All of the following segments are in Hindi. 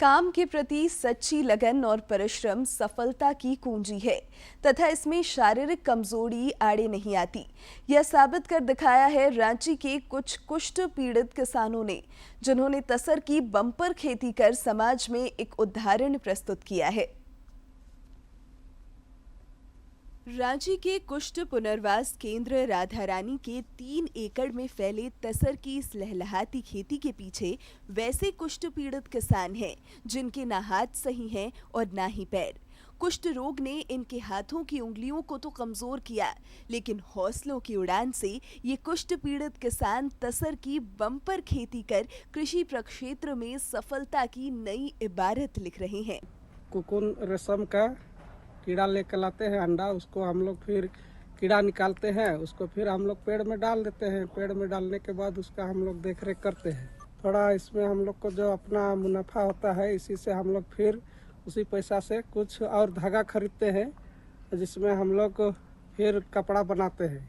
काम के प्रति सच्ची लगन और परिश्रम सफलता की कुंजी है तथा इसमें शारीरिक कमजोरी आड़े नहीं आती। यह साबित कर दिखाया है रांची के कुछ कुष्ठ पीड़ित किसानों ने, जिन्होंने तसर की बम्पर खेती कर समाज में एक उदाहरण प्रस्तुत किया है। रांची के कुष्ठ पुनर्वास केंद्र राधारानी के 3 एकड़ में फैले तसर की इस लहलहाती खेती के पीछे वैसे कुष्ठ पीड़ित किसान हैं जिनके ना हाथ सही हैं और ना ही पैर। कुष्ठ रोग ने इनके हाथों की उंगलियों को तो कमजोर किया, लेकिन हौसलों की उड़ान से ये कुष्ठ पीड़ित किसान तसर की बम्पर खेती कर कृषि प्रक्षेत्र में सफलता की नई इबारत लिख रहे हैं। कोकून रेशम का कीड़ा लेकर लाते हैं, अंडा, उसको हम लोग फिर कीड़ा निकालते हैं, उसको फिर हम लोग पेड़ में डाल देते हैं। पेड़ में डालने के बाद उसका हम लोग देख रेख करते हैं। थोड़ा इसमें हम लोग को जो अपना मुनाफा होता है, इसी से हम लोग फिर उसी पैसा से कुछ और धागा खरीदते हैं, जिसमें हम लोग फिर कपड़ा बनाते हैं।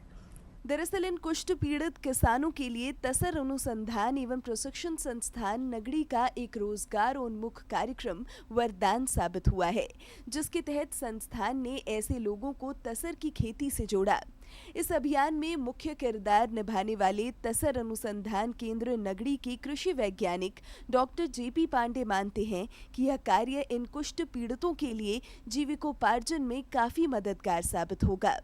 दरअसल इन कुष्ठ पीड़ित किसानों के लिए तसर अनुसंधान एवं प्रशिक्षण संस्थान नगड़ी का एक रोजगार उन्मुख कार्यक्रम वरदान साबित हुआ है, जिसके तहत संस्थान ने ऐसे लोगों को तसर की खेती से जोड़ा। इस अभियान में मुख्य किरदार निभाने वाले तसर अनुसंधान केंद्र नगड़ी के कृषि वैज्ञानिक डॉक्टर जेपी पांडे मानते हैं कि यह कार्य इन कुष्ठ पीड़ितों के लिए जीविकोपार्जन में काफी मददगार साबित होगा।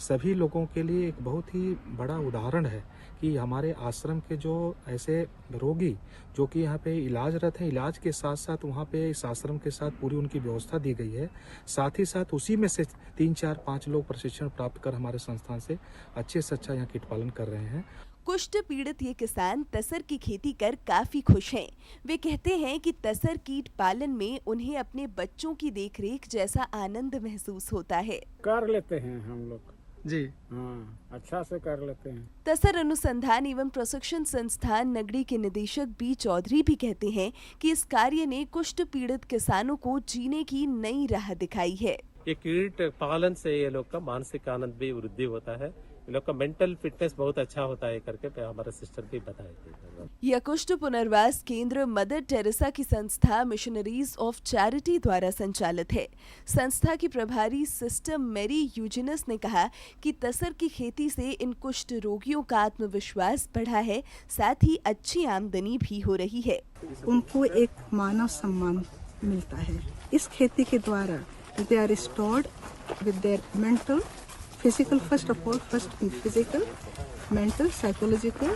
सभी लोगों के लिए एक बहुत ही बड़ा उदाहरण है कि हमारे आश्रम के जो ऐसे रोगी जो कि यहाँ पे इलाजरत हैं, इलाज के साथ साथ वहाँ पे इस आश्रम के साथ पूरी उनकी व्यवस्था दी गई है। साथ ही साथ उसी में से 3, 4, 5 लोग प्रशिक्षण प्राप्त कर हमारे संस्थान से अच्छे से अच्छा यहाँ कीट पालन कर रहे हैं। कुष्ठ पीड़ित ये किसान तसर की खेती कर काफी खुश हैं। वे कहते हैं कि तसर कीट पालन में उन्हें अपने बच्चों की देखरेख जैसा आनंद महसूस होता है। कर लेते हैं हम लोग जी, हाँ, अच्छा से कर लेते हैं। तसर अनुसंधान एवं प्रशिक्षण संस्थान नगड़ी के निदेशक बी चौधरी भी कहते हैं कि इस कार्य ने कुष्ठ पीड़ित किसानों को जीने की नई राह दिखाई है। ये कीट पालन से ये लोग का मानसिक आनंद भी वृद्धि होता है, ये लोग का मेंटल फिटनेस बहुत अच्छा होता है करके हमारा सिस्टर भी बताए थे। यह कुष्ठ पुनर्वास केंद्र मदर टेरेसा की संस्था मिशनरीज ऑफ चैरिटी द्वारा संचालित है। संस्था की प्रभारी सिस्टर मैरी यूजिनस ने कहा कि तसर की खेती से इन कुष्ठ रोगियों का आत्मविश्वास बढ़ा है, साथ ही अच्छी आमदनी भी हो रही है। उनको एक मानव सम्मान मिलता है इस खेती के द्वारा। They are restored with their mental physical, first of all physical, mental, psychological.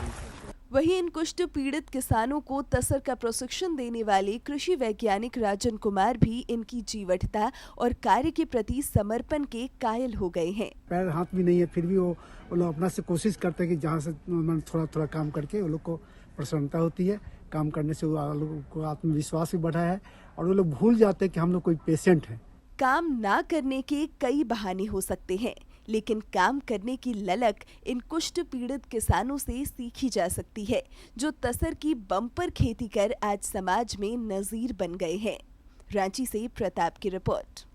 वहीं इन कुष्ठ पीड़ित किसानों को तसर का प्रशिक्षण देने वाले कृषि वैज्ञानिक राजन कुमार भी इनकी जीवटता और कार्य के प्रति समर्पण के कायल हो गए हैं। पैर हाथ भी नहीं है, फिर भी वो लोग अपना से कोशिश करते हैं कि जहाँ से थोड़ा थोड़ा काम करके वो लोग को प्रसन्नता होती है। काम करने से वो लोग को आत्मविश्वास भी बढ़ा है और वो लोग भूल जाते हैं कि हम लोग कोई पेशेंट हैं। काम ना करने के कई बहाने हो सकते हैं, लेकिन काम करने की ललक इन कुष्ठ पीड़ित किसानों से सीखी जा सकती है, जो तसर की बम्पर खेती कर आज समाज में नजीर बन गए हैं। रांची से प्रताप की रिपोर्ट।